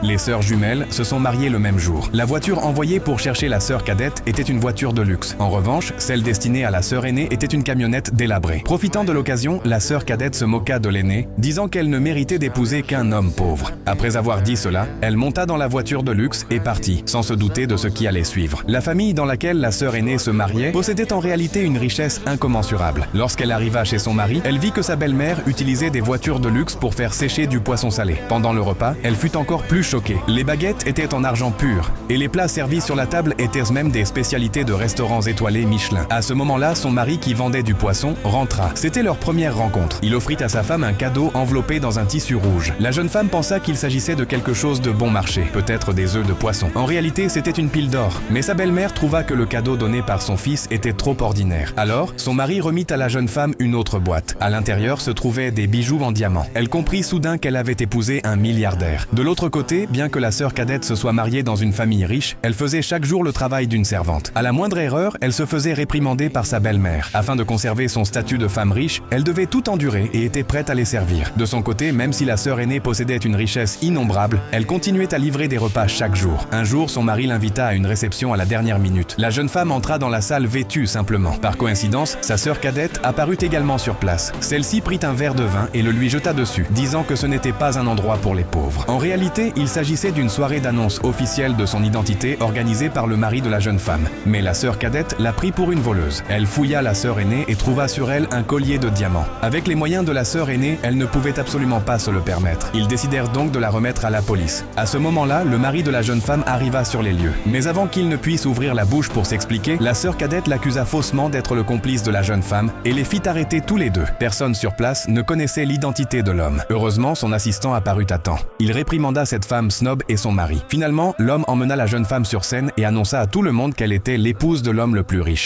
Les sœurs jumelles se sont mariées le même jour. La voiture envoyée pour chercher la sœur cadette était une voiture de luxe. En revanche, celle destinée à la sœur aînée était une camionnette délabrée. Profitant de l'occasion, la sœur cadette se moqua de l'aînée, disant qu'elle ne méritait d'épouser qu'un homme pauvre. Après avoir dit cela, elle monta dans la voiture de luxe et partit, sans se douter de ce qui allait suivre. La famille dans laquelle la sœur aînée se mariait possédait en réalité une richesse incommensurable. Lorsqu'elle arriva chez son mari, elle vit que sa belle-mère utilisait des voitures de luxe pour faire sécher du poisson salé. Pendant le repas, elle fut encore plus choquée. Les baguettes étaient en argent pur, et les plats servis sur la table étaient même des spécialités de restaurants étoilés Michelin. À ce moment-là, son mari qui vendait du poisson rentra. C'était leur première rencontre. Il offrit à sa femme un cadeau enveloppé dans un tissu rouge. La jeune femme pensa qu'il s'agissait de quelque chose de bon marché, peut-être des œufs de poisson. En réalité, c'était une pile d'or. Mais sa belle-mère trouva que le cadeau donné par son fils était trop ordinaire. Alors, son mari remit à la jeune femme une autre boîte. À l'intérieur se trouvaient des bijoux en diamant. Elle comprit soudain qu'elle avait épousé un milliardaire. De l'autre côté, bien que la sœur cadette se soit mariée dans une famille riche, elle faisait chaque jour le travail d'une servante. À la moindre erreur, elle se faisait réprimander par sa belle-mère. Afin de conserver son statut de femme riche, elle devait tout endurer et était prête à les servir. De son côté, même si la sœur aînée possédait une richesse innombrable, elle continuait à livrer des repas chaque jour. Un jour, son mari l'invita à une réception à la dernière minute. La jeune femme entra dans la salle vêtue simplement. Par coïncidence, sa sœur cadette apparut également sur place. Celle-ci prit un verre de vin et le lui jeta dessus, disant que ce n'était pas un endroit pour les pauvres. En réalité, il s'agissait d'une soirée d'annonce officielle de son identité organisée par le mari de la jeune femme. Mais la sœur cadette la prit pour une voleuse. Elle fouilla la sœur aînée et trouva sur elle un collier de diamants. Avec les moyens de la sœur aînée, elle ne pouvait absolument pas se le permettre. Ils décidèrent donc de la remettre à la police. À ce moment-là, le mari de la jeune femme arriva sur les lieux. Mais avant qu'il ne puisse ouvrir la bouche pour s'expliquer, la sœur cadette l'accusa faussement d'être le complice de la jeune femme et les fit arrêter tous les deux. Personne sur place ne connaissait l'identité de l'homme. Heureusement, son assistant apparut à temps. Il réprimanda cette femme snob et son mari. Finalement, l'homme emmena la jeune femme sur scène et annonça à tout le monde qu'elle était l'épouse de l'homme le plus riche.